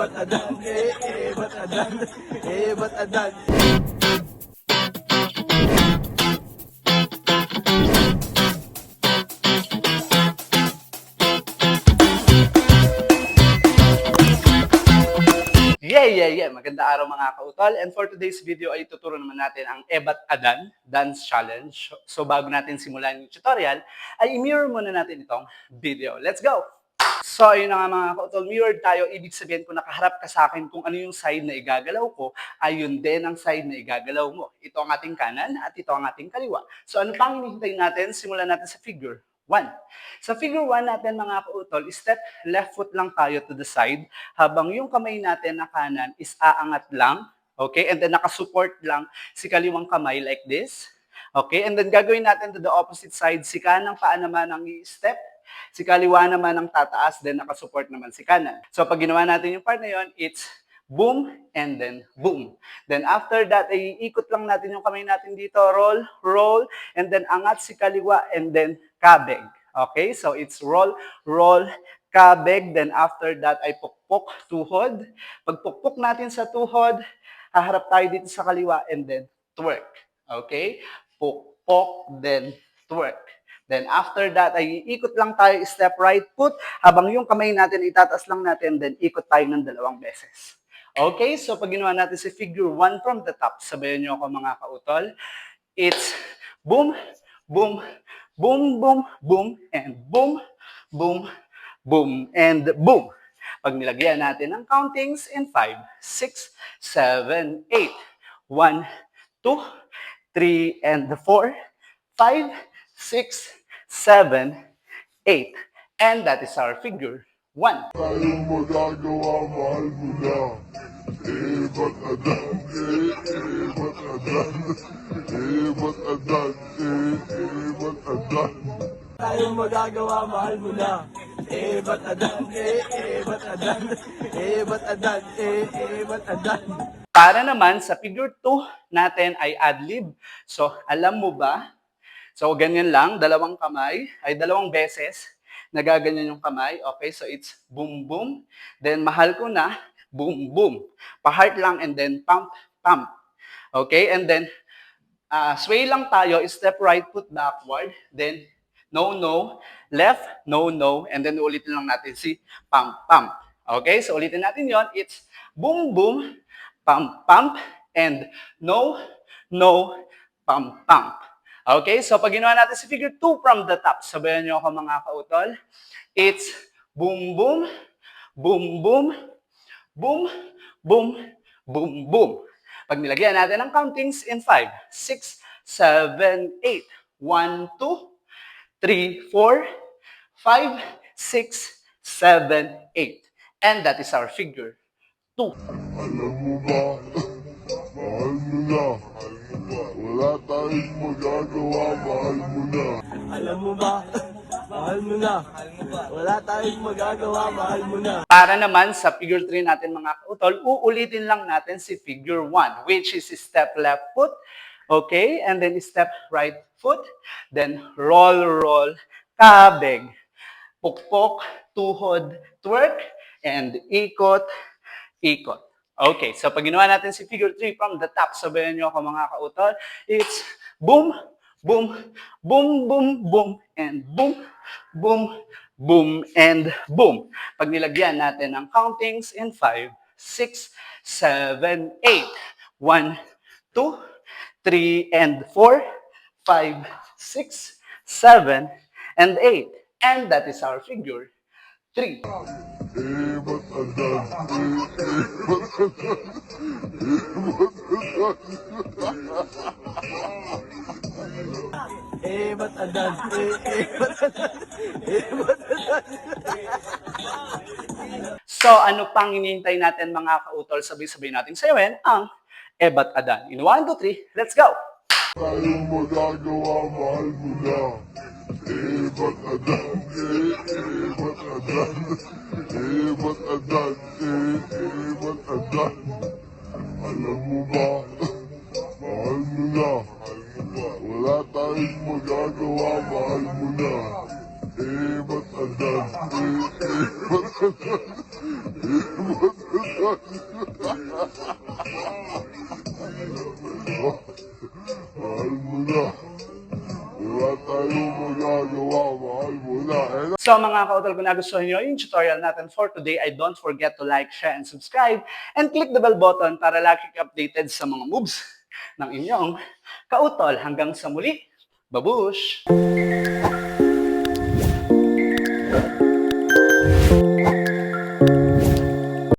ba't adan? Ba't adan? Ba't adan? Yeah. Maganda araw mga kautol. And for today's video ay tuturo naman natin ang Ebat Adan Dance Challenge. So bago natin simulan yung tutorial, ay i-mirror muna natin itong video. Let's go! So ayun na nga mga kautol, mirrored tayo. Ibig sabihin kung nakaharap ka sa akin kung ano yung side na igagalaw ko, ay yun din ang side na igagalaw mo. Ito ang ating kanan at ito ang ating kaliwa. So ano pang hinihintay natin? Simulan natin sa figure 1. Sa figure 1 natin mga kautol, step left foot lang tayo to the side habang yung kamay natin na kanan is aangat lang. Okay? And then nakasupport lang si kaliwang kamay like this. Okay? And then gagawin natin to the opposite side. Si kanang paa naman ang i-step. Si kaliwa naman ang tataas. Then nakasupport naman si kanan. So pag ginawa natin yung part na yun, it's boom and then boom. Then after that, ay iikot lang natin yung kamay natin dito. Roll, roll, and then angat si kaliwa and then kabeg. Okay? So it's roll, roll, kabeg. Then after that ay pukpok, tuhod. Pag pukpok natin sa tuhod, haharap tayo dito sa kaliwa and then twerk. Okay? Pukpok, then twerk. Then after that ay iikot lang tayo, step right foot. Habang yung kamay natin itataas lang natin, then ikot tayo ng 2 beses. Okay, so pag ginawa natin si figure 1 from the top, sabayan nyo ako mga kautol. It's boom, boom, boom, boom, boom, and boom, boom, boom, and boom. Pag nilagyan natin ang countings in 5, 6, 7, 8. 1, 2, 3, and 4, 5, 6, 7, 8. And that is our figure 1. Tayong magagawa, mahal mo na. Ba't adan? Ba't adan? Ba't adan? Ba't adan? Tayong magagawa, mahal mo na. Ba't adan? Ba't adan? Ba't adan? Ba't adan? Para naman sa figure 2 natin ay ad-lib. So, alam mo ba? So, ganyan lang, 2 kamay, ay 2 beses, nagaganyan yung kamay. Okay, so it's boom, boom. Then, mahal ko na, boom, boom. Pa-heart lang and then pump, pump. Okay, and then, sway lang tayo, step right foot backward. Then, no, no, left, no, no. And then, ulitin lang natin si pump, pump. Okay, so ulitin natin yon. It's boom, boom, pump, pump, and no, no, pump, pump. Okay, so pag ginawa natin si figure 2 from the top, sabayan nyo ako mga kautol. It's boom, boom, boom, boom, boom, boom, boom, boom. Pag nilagyan natin ang countings in 5, 6, 7, 8. 1, 2, 3, 4, 5, 6, 7, 8. And that is our figure 2. Alam mo ba? Mahal mo na. Wala tayong magagawa, mahal mo na. Alam mo ba? Mahal mo na. Wala tayong magagawa, mahal mo na. Para naman sa figure 3 natin mga kautol, uulitin lang natin si figure 1, which is step left foot, okay, and then step right foot, then roll, roll, kabeg, pukpok, tuhod, twerk, and ikot, ikot. Okay, so pag ginawa natin si figure 3 from the top, sabayan nyo ako mga kautol, it's boom, boom, boom, boom, boom, and boom, boom, boom, and boom. Pag nilagyan natin ang countings in 5, 6, 7, 8. 1, 2, 3, and 4, 5, 6, 7, and 8. And that is our figure 3. Ba't adan? Ba't adan? Ba't adan? Ba't adan? Ba't adan? So ano pang hinihintay natin mga kautol? Sabay-sabay natin sayawin ang Ebat Adan. In 1, 2, 3, let's go! Tayong magagawa, mahal mo na. Ba't adan? Ba't adan? Ba't adan? Ba't adan? Alam mo ba? Mahal mo na. Wala tayong magagawa, mahal mo na. Ba't adan? Ba't adan? Ba't adan? Mahal mo na. Wala tayong magagawa, mahal mo na. So mga kautol, kung nagustuhan nyo yung tutorial natin for today, ay don't forget to like, share, and subscribe, and click the bell button para lagi ka updated sa mga moves ng inyong kautol. Hanggang sa muli, babush!